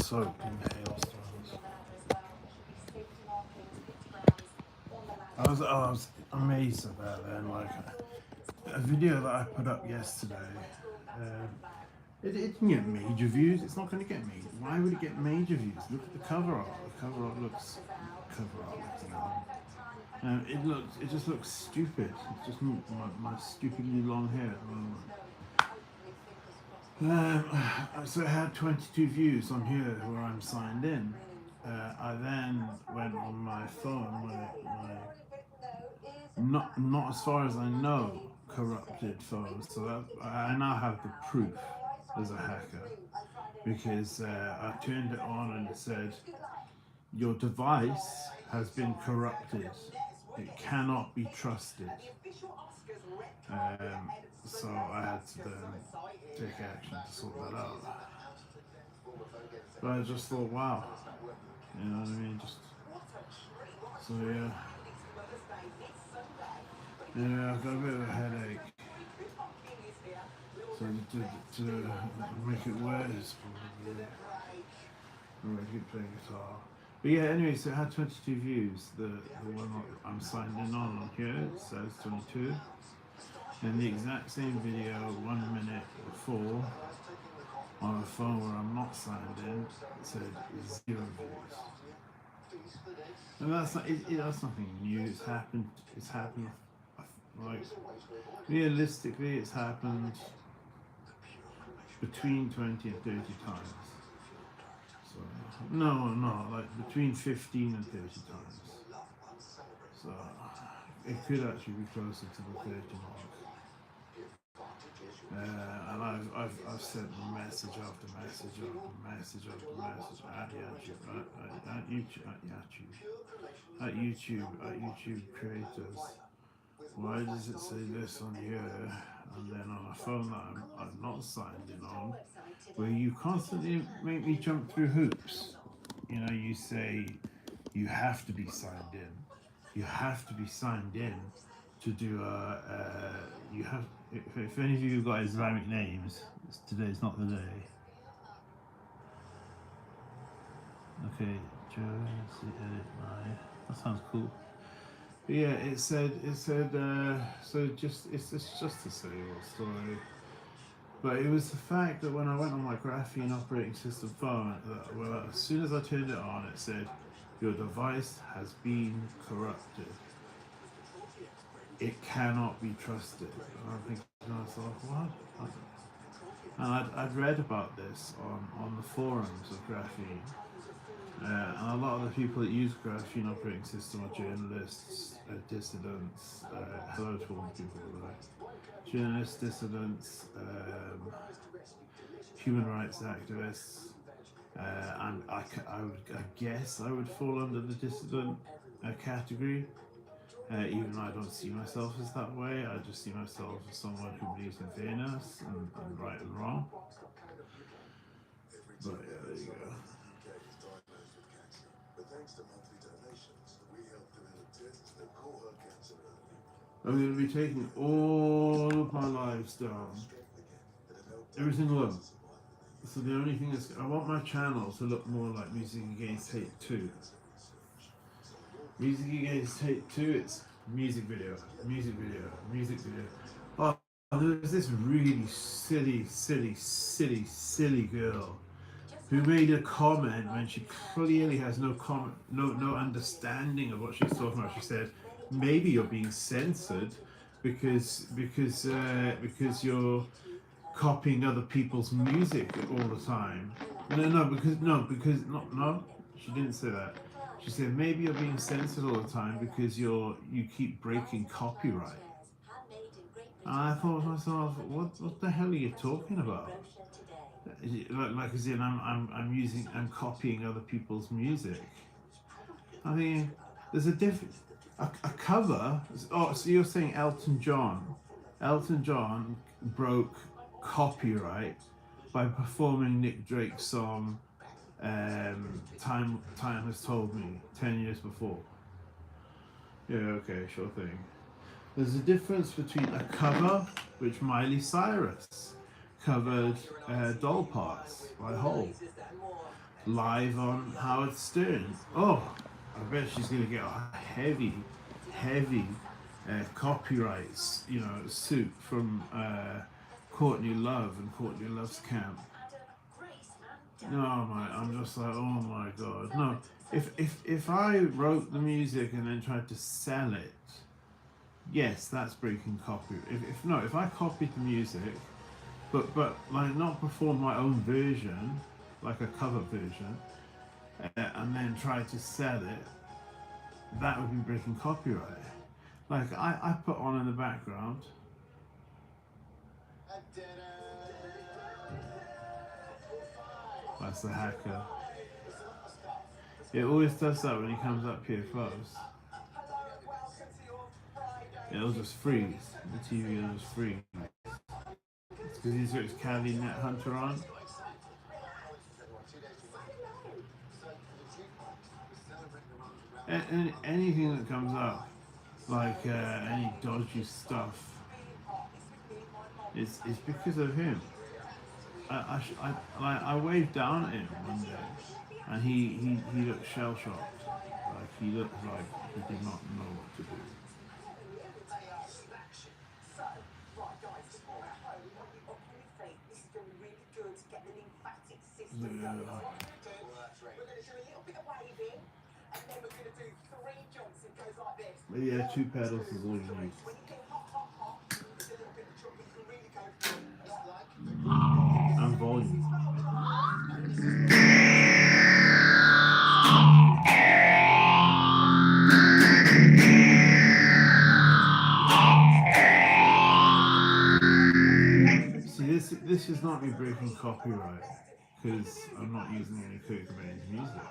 soaked in hailstones. I was amazed at that then, like a video that I put up yesterday, it didn't get major views. It's not going to get major. Why would it get major views? Look at the cover art. The cover art looks dumb. It just looks stupid. It's just my stupidly long hair at the moment. So it had 22 views on here where I'm signed in. I then went on my phone, not as far as I know, corrupted phone. So that, I now have the proof as a hacker, because I turned it on and it said your device has been corrupted. It cannot be trusted. So I had to then take action to sort that out. But I just thought, wow, you know what I mean? So yeah. Yeah, I've got a bit of a headache. So to make it worse, probably, I keep playing guitar. But yeah, anyway, so it had 22 views. The one I'm signed in on here, it says 22. And the exact same video 1 minute before on a phone where I'm not signed in, it said 0 views. And that's nothing new. It's happened. Like, realistically, it's happened between 20 and 30 times. So like between 15 and 30 times. So it could actually be closer to the 30 mark. And I've sent message after message at YouTube creators. Why does it say this on here and then on a phone that I'm not signed in on, where you constantly make me jump through hoops? You know, you say you have to be signed in. You have to be signed in to do you have. If any of you have got Islamic names, today's not the day. Okay, Joe, let's see, edit my. That sounds cool. But yeah, it said so it's just a silly little story. But it was the fact that when I went on my Graphene operating system phone, well, as soon as I turned it on, it said your device has been corrupted. It cannot be trusted. And I'm thinking to myself, what? And I'd read about this on the forums of Graphene. And a lot of the people that use Graphene operating system are journalists, dissidents, hello to all the people there. Journalists, dissidents, human rights activists, and I guess I would fall under the dissident category. Even though I don't see myself as that way, I just see myself as someone who believes in fairness and right and wrong. But yeah, there you go. I'm going to be taking all of my lives down, every single one. So the only thing is, I want my channel to look more like Music Against Hate 2. Music Against Hate 2, it's music video. Oh, there's this really silly girl who made a comment when she clearly has no understanding of what she's talking about. She said, maybe you're being censored because you're copying other people's music all the time. No, she didn't say that. She said maybe you're being censored all the time because you keep breaking copyright. And I thought to myself, what the hell are you talking about? Like as in I'm copying other people's music. I mean, there's a difference. A cover. Oh, so you're saying Elton John broke copyright by performing Nick Drake's song Time Has Told Me 10 years before. Yeah, okay, sure thing. There's a difference between a cover, which Miley Cyrus covered Doll Parts by Hole. live on Howard Stern. Oh, I bet she's going to get a heavy copyrights, suit from Courtney Love and Courtney Love's camp. No, I'm just like, oh my god, no. If I wrote the music and then tried to sell it, yes, that's breaking copyright. If I copied the music, but like not perform my own version, like a cover version, and then try to sell it, that would be breaking copyright. Like I put on in the background. That's the hacker. It always does that when he comes up here close. It'll just freeze. The TV will just freeze. It's because he's got his Cali Net Hunter on. Anything that comes up, like any dodgy stuff, it's because of him. I waved down at him one day, and he looked shell shocked. Like he looked like he did not know what to do. Yeah, 2 pedals is all you need. And volume. See, this is not me breaking copyright, because I'm not using any Kurt Cobain's music.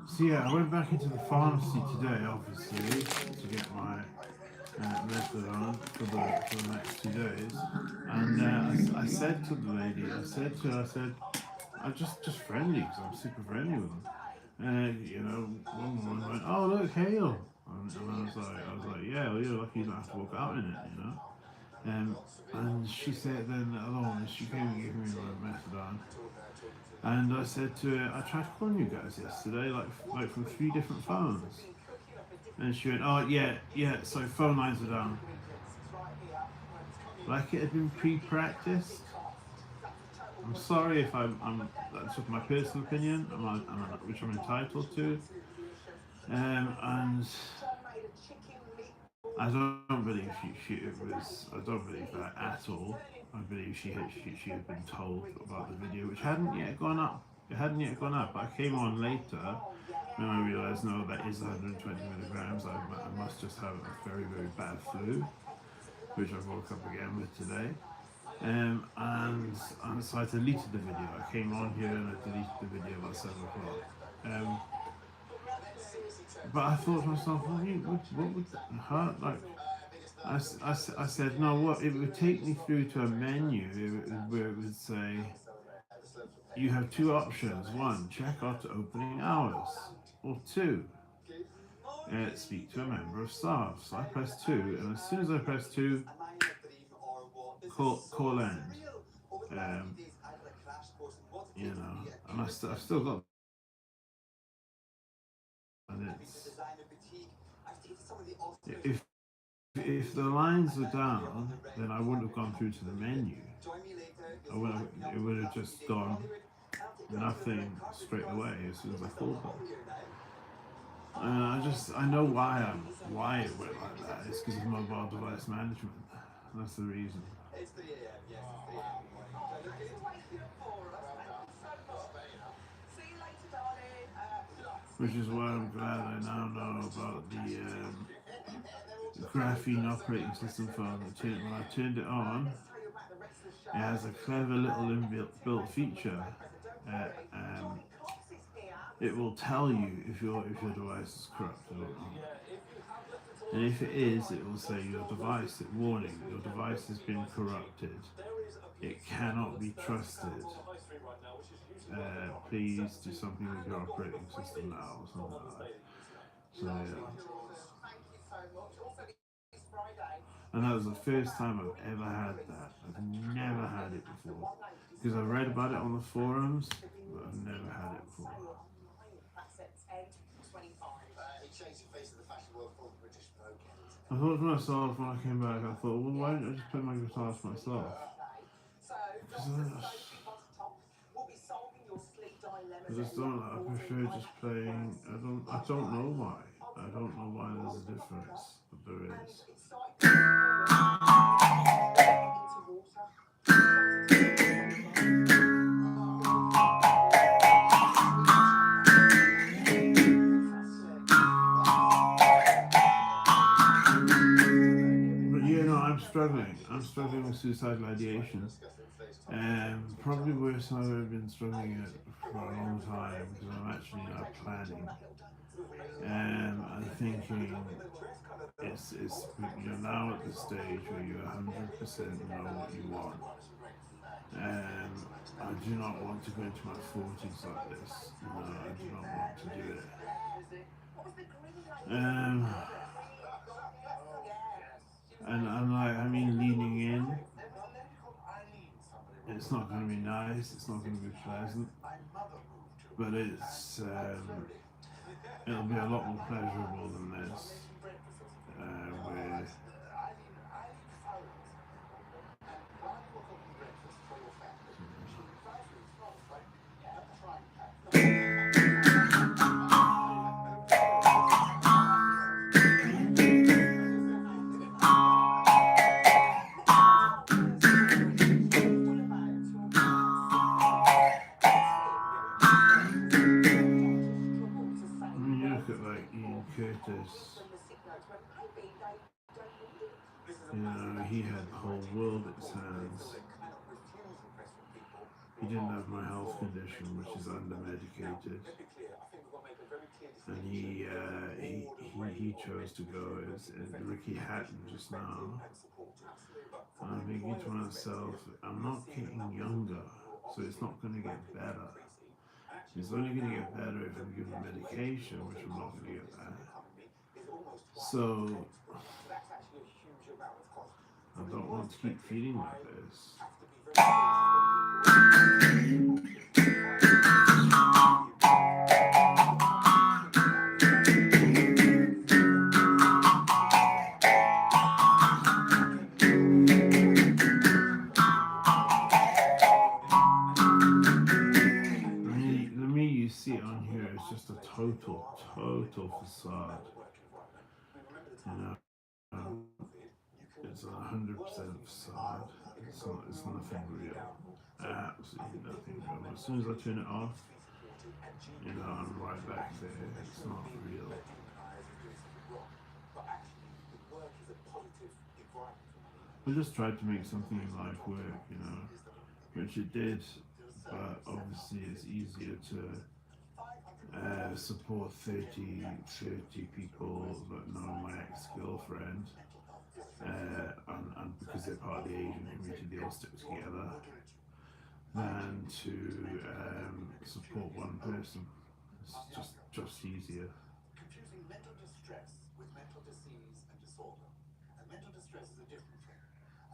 So yeah, I went back into the pharmacy today, obviously, to get my methadone for the next 2 days, and I said to the lady, I said, I'm just friendly because I'm super friendly with them. One woman went, "Oh look, hail," and I was like, "Yeah, well, you're lucky you don't have to walk out in it." And she said then alone, she came and gave me my methadone. And I said to her, I tried calling you guys yesterday, like from 3 different phones. And she went, "Oh yeah, so phone lines are down." Like it had been pre-practiced. I'm sorry if that's just my personal opinion, which I'm entitled to. And I don't believe I don't believe that at all. I believe she had been told about the video, which hadn't yet gone up. It hadn't yet gone up. I came on later when I realised, no, that is 120 milligrams. I must just have a very, very bad flu, which I woke up again with today. And so I deleted the video. I came on here and I deleted the video about 7 o'clock. But I thought to myself, what would hurt? Like, I said, no, what? It would take me through to a menu where it would say, you have 2 options. 1, check out opening hours. Or 2, speak to a member of staff. So I pressed 2, and as soon as I pressed 2, call end. And I've still got. And if the lines were down, then I wouldn't have gone through to the menu. it would have just gone nothing straight away as soon as I called them. I know why it went like that. It's because of mobile device management. That's the reason. Which is why I'm glad I now know about the Graphene operating system phone. When I turned it on, it has a clever little inbuilt feature. Uh, um, it will tell you if your device is corrupted or not. And if it is, it will say warning, your device has been corrupted. It cannot be trusted. Please do something with your operating system now, or something like that. So yeah. And that was the first time I've ever had that. I've never had it before. Because I read about it on the forums, but I've never had it before. I thought to myself when I came back, I thought, well, why don't I just play my guitars myself? I just don't. I prefer just playing. I don't know why. I don't know why there's a difference, but there is. But yeah, no, I'm struggling with suicidal ideation. Probably worse than I've ever been struggling it for a long time because I'm actually now planning. I'm thinking it's you're now at the stage where you 100% know what you want. I do not want to go into my 40s like this. No, I do not want to do it. And leaning in. It's not going to be nice. It's not going to be pleasant. But it'll be a lot more pleasurable than this. Where you look at like Ian Curtis, he had the whole world at his hands. He didn't have my health condition, which is under-medicated. And he chose to go as Ricky Hatton just now. And I'm thinking to myself, I'm not getting younger, so it's not going to get better. It's only going to get better if I'm given medication, which I'm not going to get that. So I don't want to keep feeling like this. The me you see on here is just a total facade. It's 100% facade. It's nothing real. Absolutely nothing real. As soon as I turn it off, I'm right back there. It's not real. I just tried to make something in life work, which it did, but obviously it's easier to support 30 people that know my ex-girlfriend, and because they're part of the Asian community, they all stick together, than to support one person. It's just easier. Confusing mental distress with mental disease and disorder. And mental distress is a different thing.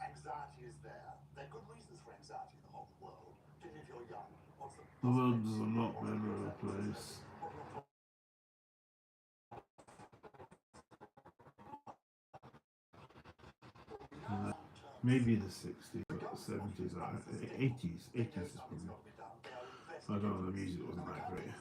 Anxiety is there. There are good reasons for anxiety in the modern world. Particularly if you're young. The world is a lot better of a place. Maybe the 60s. 70s, 80s. 80s is probably. I don't know, the music wasn't that great.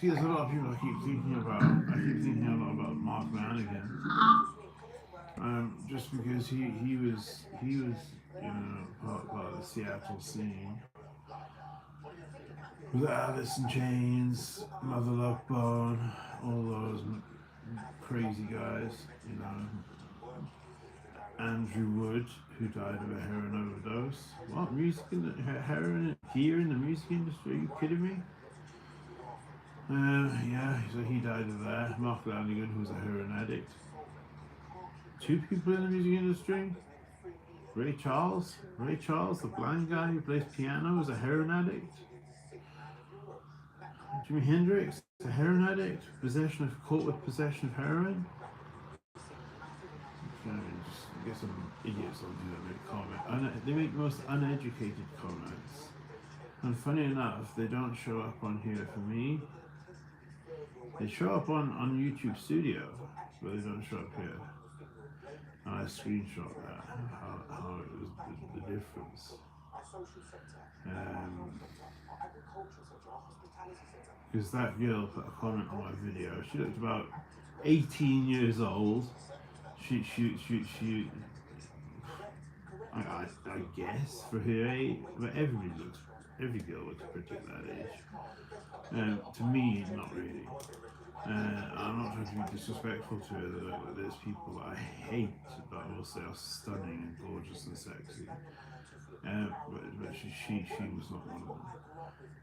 There's a lot of people I keep thinking about. I keep thinking a lot about Mark Lanigan, just because he was part of the Seattle scene with Alice in Chains, Mother Love Bone, all those crazy guys. Andrew Wood, who died of a heroin overdose. What, music in the heroin here in the music industry? Are you kidding me? Yeah, so he died of that. Mark Lanigan, who was a heroin addict. Two people in the music industry. Ray Charles, the blind guy who plays piano, was a heroin addict. Jimi Hendrix, a heroin addict, caught with possession of heroin. I guess some idiots will do that, make comment. They make the most uneducated comments. And funny enough, they don't show up on here for me. They show up on YouTube Studio, but they don't show up here. And I screenshot that, how it was the difference. Because that girl put a comment on my video. She looked about 18 years old. I guess for her age, but every girl looks pretty at that age. To me, not really. I'm not trying to be disrespectful to her. There's people that I hate that I will say are stunning and gorgeous and sexy. But she was not one of them.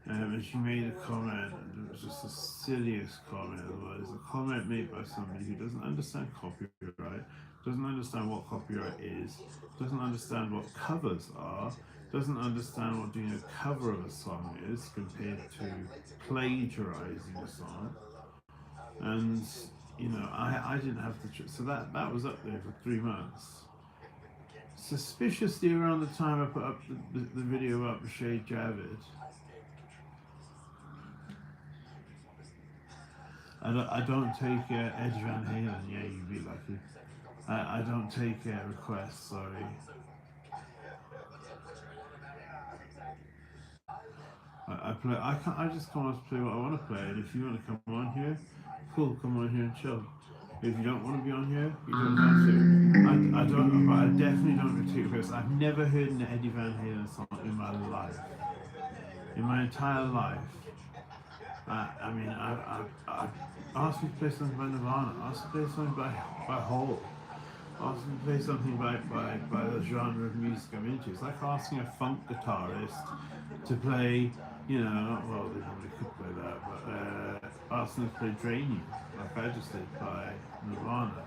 And she made a comment, and it was just the silliest comment. It was a comment made by somebody who doesn't understand copyright, doesn't understand what copyright is, doesn't understand what covers are, doesn't understand what doing a cover of a song is compared to plagiarizing a song. And I didn't have to. So that was up there for 3 months. Suspiciously around the time I put up the video up with Shay Javid, I don't take Ed Van Halen. Yeah, you'd be lucky. I don't take requests. Sorry. I play. I just come on to play what I want to play. And if you want to come on here, cool. Come on here and chill. If you don't want to be on here, you don't have to. I don't. But I definitely don't take requests. I've never heard an Eddie Van Halen song in my life. In my entire life. I mean, I asked me to play something by Nirvana, asked me to play something by Hole, Ask them to play something by the genre of music I'm into. It's like asking a funk guitarist to play, well, they probably could play that, but ask them to play Drain You, like I just did by Nirvana.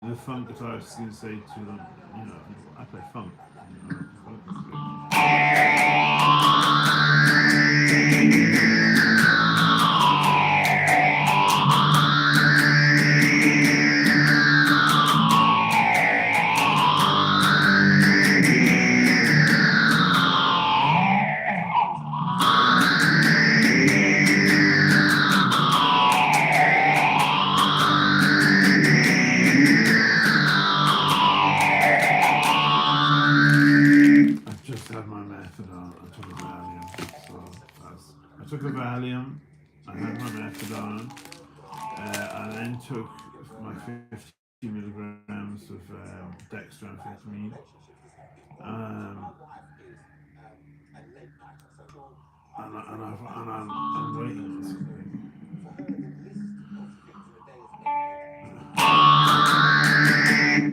The funk guitarist is going to say to them, I play funk. Funk is I took a Valium, I had my methadone, I then took my 50 milligrams of dextroamphetamine. And I'm waiting on something.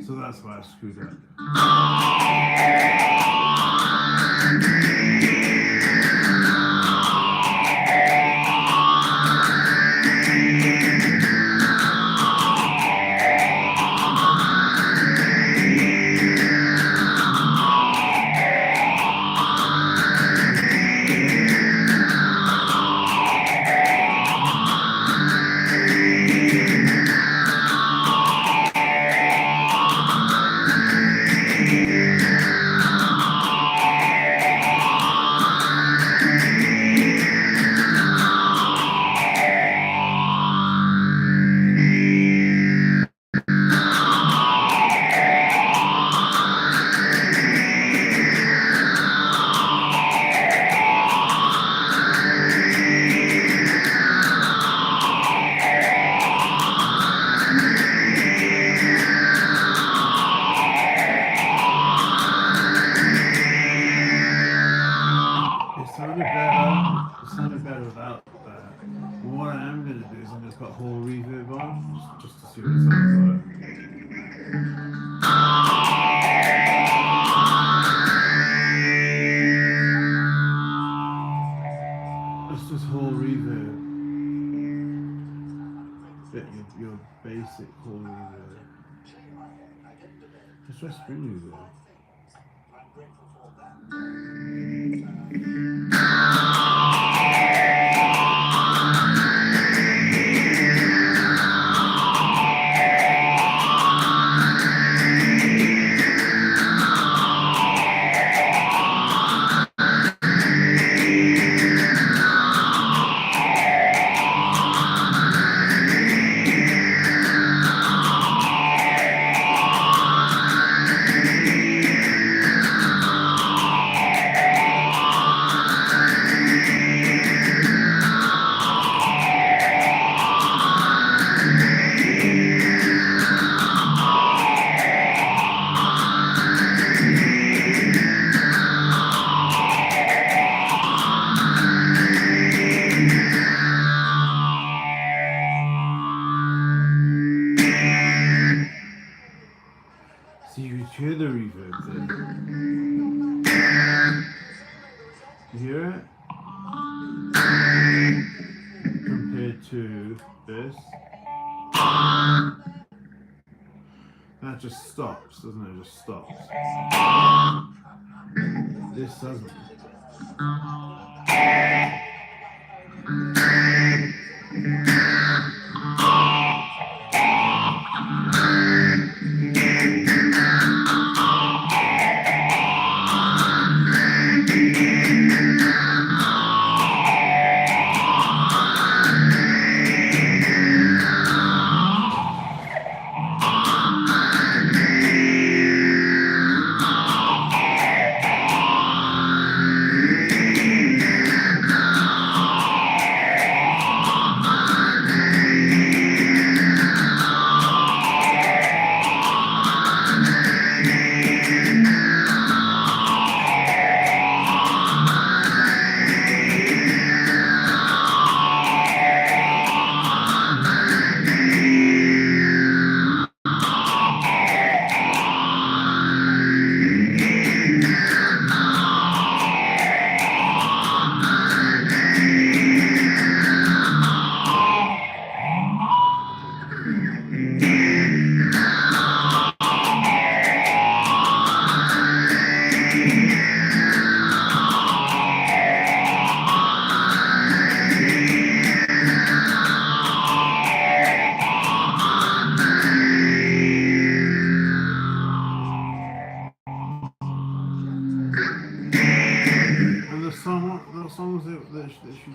So that's why I screwed up. It sounded better without that. But what I am going to do is I'm going to put whole reverb on, just to see what it sounds like. It's just whole reverb. Get your basic whole reverb. Let's try spring reverb. So you can hear the reverb there. You hear it? Compared to this. That just stops, doesn't it? It just stops. This doesn't.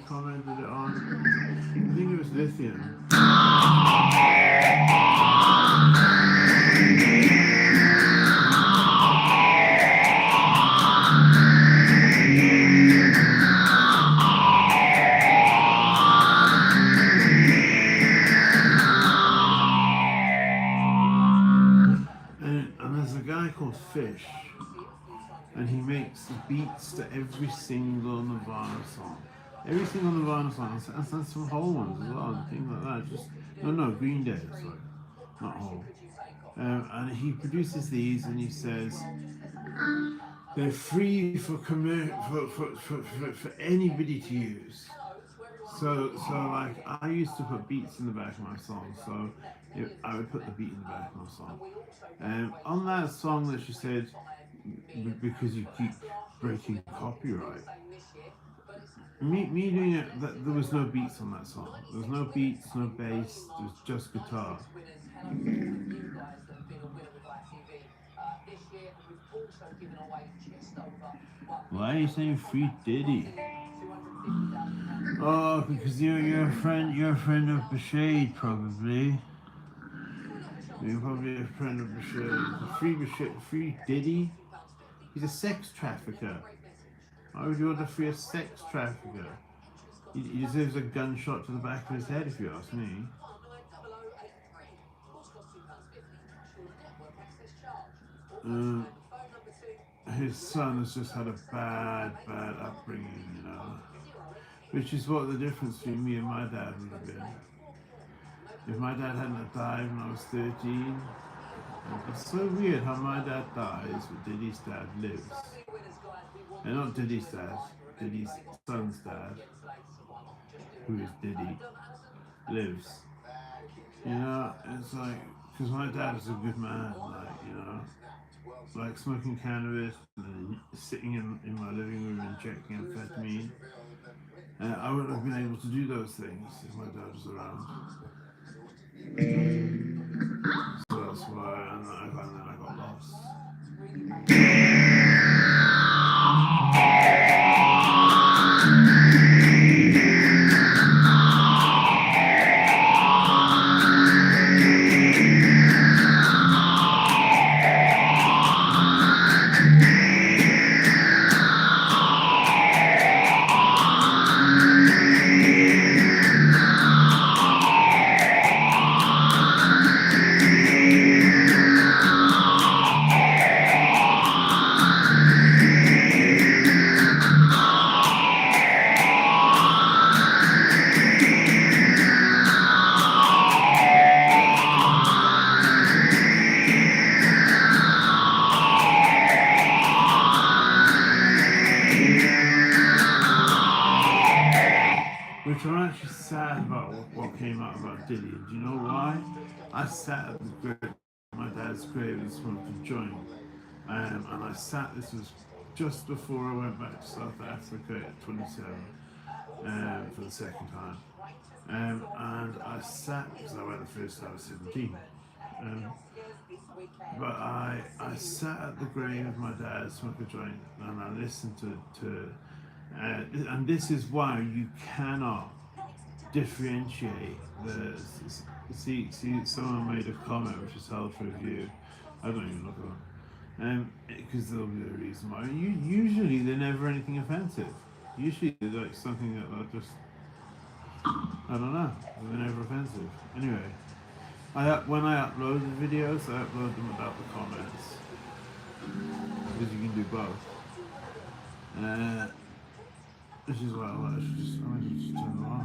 commented it on. I think it was Lithium. And there's a guy called Fish, and he makes the beats to every single Nirvana song. Every single Nirvana song, and some whole ones as well, and things like that. Just no, Green Day, sorry, not whole. And he produces these, and he says they're free for anybody to use. So like I used to put beats in the back of my song, so I would put the beat in the back of my song. On that song that she said, because you keep breaking copyright. Me doing it, there was no beats on that song. There was no beats, no bass, there was just guitar. Why are you saying Free Diddy? Oh, because you're a friend of Bashade, probably. You're probably a friend of Bashade. Free Diddy? He's a sex trafficker. Why would you want to free a sex trafficker? He deserves a gunshot to the back of his head, if you ask me. His son has just had a bad upbringing, you know. Which is what the difference between me and my dad would have been. If my dad hadn't died when I was 13, it's so weird how my dad dies, but Diddy's dad lives. And not Diddy's dad, Diddy's son's dad, who is Diddy, lives. You know, it's like, because my dad is a good man, like, you know, like smoking cannabis and then sitting in my living room injecting amphetamine. I wouldn't have been able to do those things if my dad was around. So that's why, and then I got lost. Which I'm actually sad about what came out about Diddy. And do you know why? I sat at the grave, my dad's grave, and smoked a joint. And I sat, this was just before I went back to South Africa at 27 for the second time. And I sat, because I went the first time I was 17. But I sat at the grave of my dad, smoked a joint, and I listened to and this is why you cannot differentiate the. See, someone made a comment which is held for review. I don't even look at them, because there'll be a reason why. Usually they're never anything offensive. Usually they're like something that are just, I don't know, they're never offensive. Anyway, when I upload the videos, I upload them without the comments, because you can do both. Which is why I should just turn them on.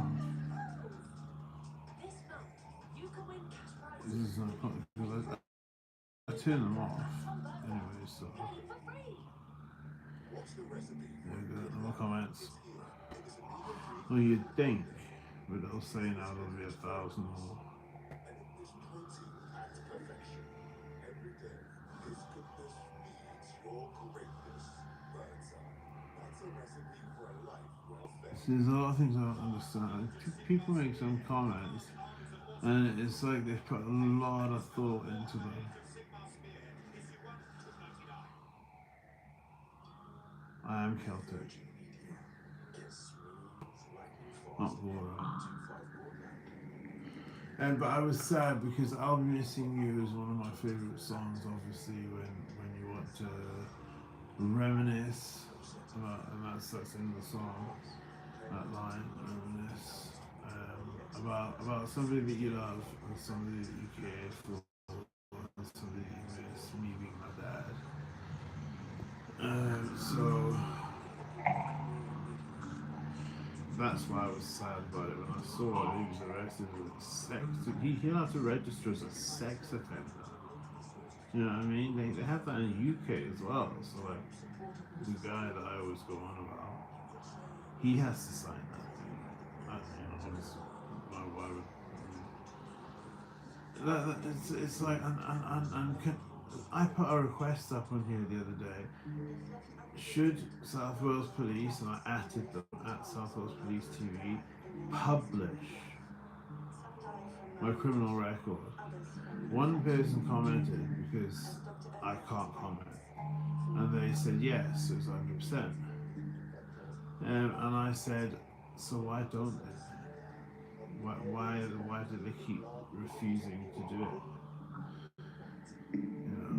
This is not because I turn them off anyway, so there you go, no more comments. Well, you'd think, but it'll say now there'll be 1,000 more. See, there's a lot of things I don't understand. People make some comments, and it's like they've put a lot of thought into them. I am Celtic. not Laura. And but I was sad because "I'll Be Missing You" is one of my favorite songs. Obviously, when you want to reminisce, and that's in the song. That line, reminisce about somebody that you love, and somebody that you care for, and somebody that you miss. Me being my dad. So that's why I was sad about it when I saw he was arrested as a sex. He had to register as a sex offender. You know what I mean? They have that in the UK as well. So like the guy that I always go on about, he has to sign that thing. Obviously, why would it's like I put a request up on here the other day. Should South Wales Police, and I added them at South Wales Police TV, publish my criminal record? One person commented because I can't comment, and they said yes, it was 100%. And I said, so why don't they? Why do they keep refusing to do it? You know,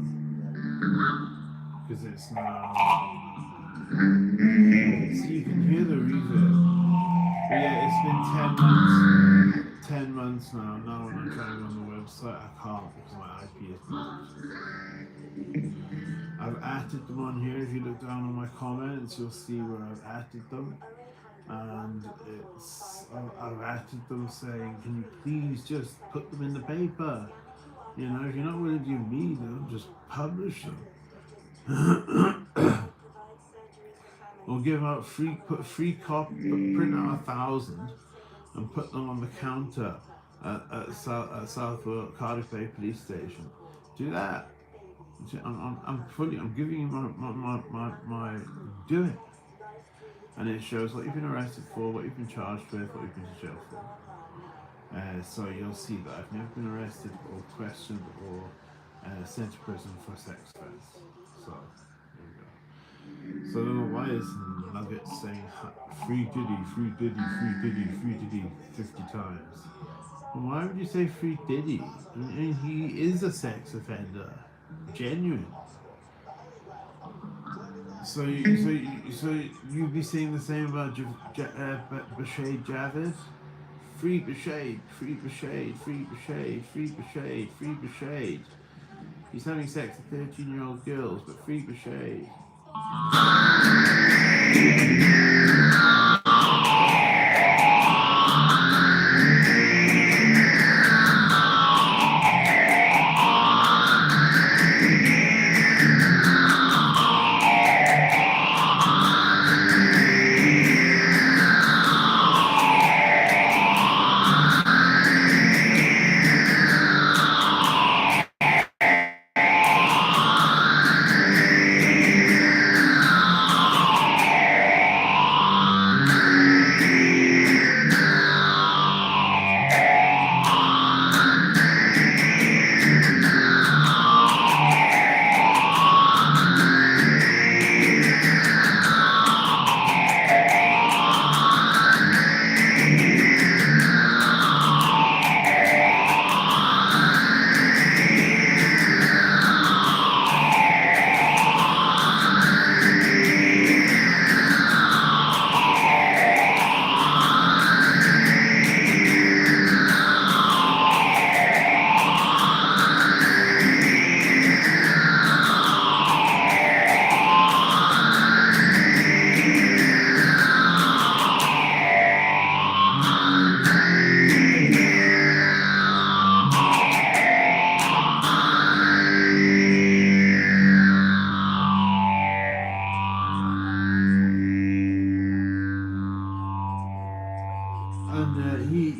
because it's now. So you can hear the reverb. But yeah, it's been 10 months. 10 months now. Now when I'm trying on the website, I can't because my IP is blocked. I've added them on here. If you look down on my comments, you'll see where I've added them. And I've added them saying, can you please just put them in the paper? You know, if you're not willing to give me them, just publish them. Or give out print out 1,000 and put them on the counter at South Cardiff Bay Police Station. Do that. I'm giving you my do it. And it shows what you've been arrested for, what you've been charged with, what you've been to jail for. So you'll see that I've never been arrested or questioned or sent to prison for a sex offence. So there we go. So I don't know why is Nuggets saying free Diddy, free Diddy, free Diddy, free Diddy 50 times. Well, why would you say free Diddy? I mean, he is a sex offender, genuine. So you'd be saying the same about Bashade Javid? Free Bashade, free Bashade, free Bashade, free Bashade, free Bashade. He's having sex with 13-year-old girls, but free Bashade.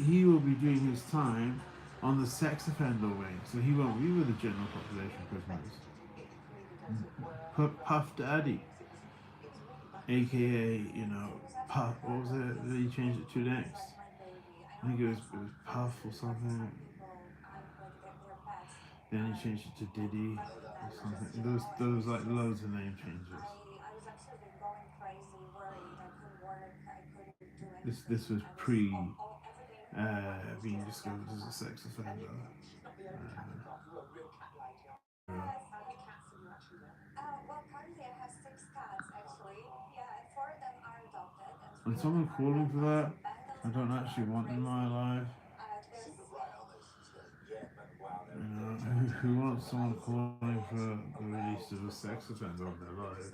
He will be doing his time on the sex offender wing, so he won't be with the general population prisoners. Puff Daddy, aka Puff. What was it that he changed it to next? I think it was Puff or something. Then he changed it to Diddy or something. There was like loads of name changes. This was pre being discovered as a sex offender. And someone calling for that, I don't actually want in my life. Who wants someone calling for the release of a sex offender of their life?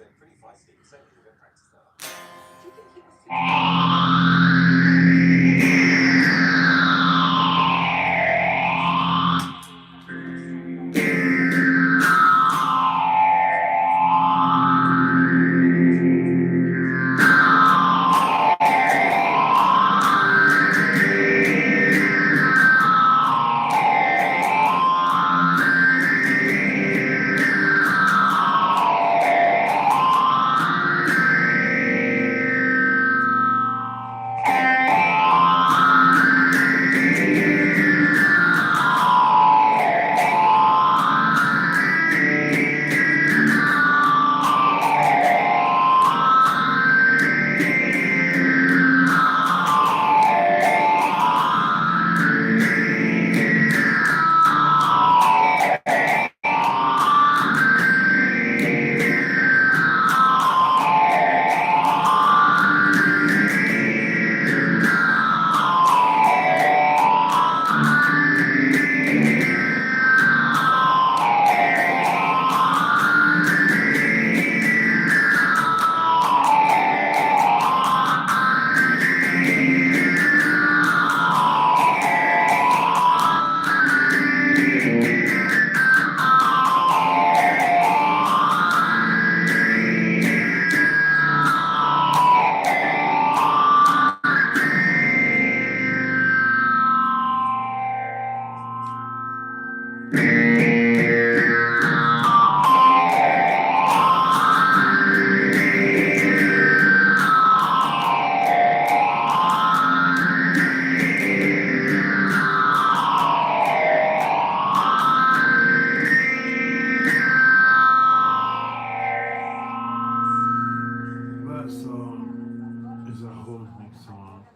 That song is a haunting song.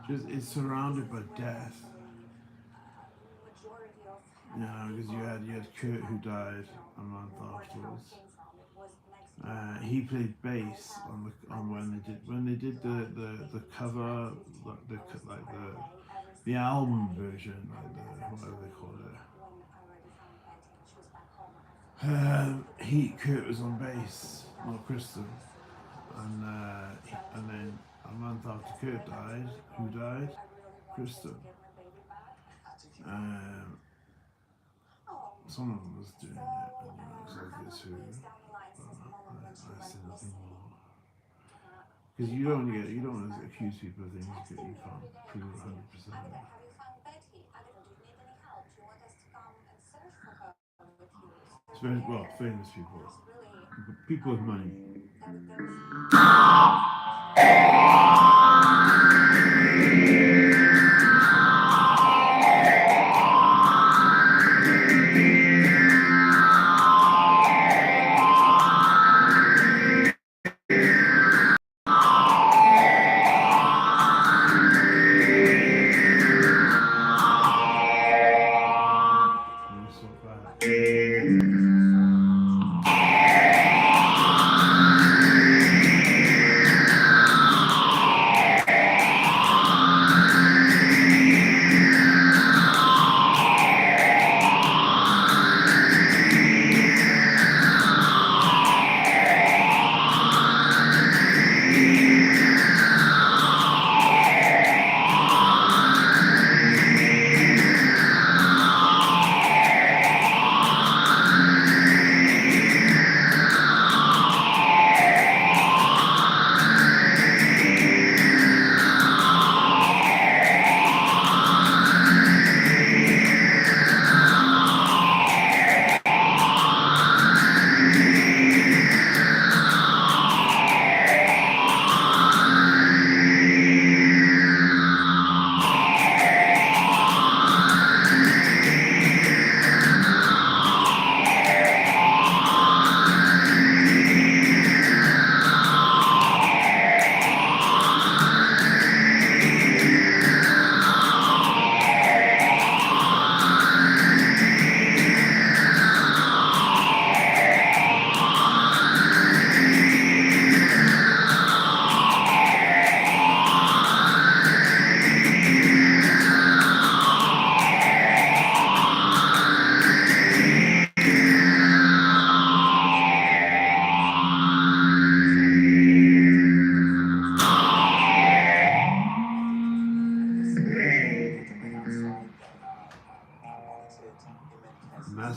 Just it's surrounded by death. You know, because you had Kurt who died a month afterwards. He played bass on when they did the cover like the album version, like the whatever they call it. Kurt was on bass, not Kristen, and then a month after Kurt died, who died? Kristen. Someone was doing it, and it was obvious who. I said nothing more. Because you don't want to accuse people of things that you can't prove 100%. Well, famous people with money.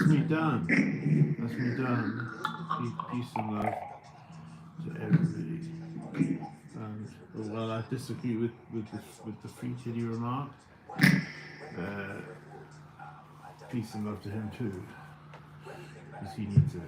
me done. That's me done. Peace and love to everybody. And while I disagree with the free titty remark, peace and love to him too, because he needs it.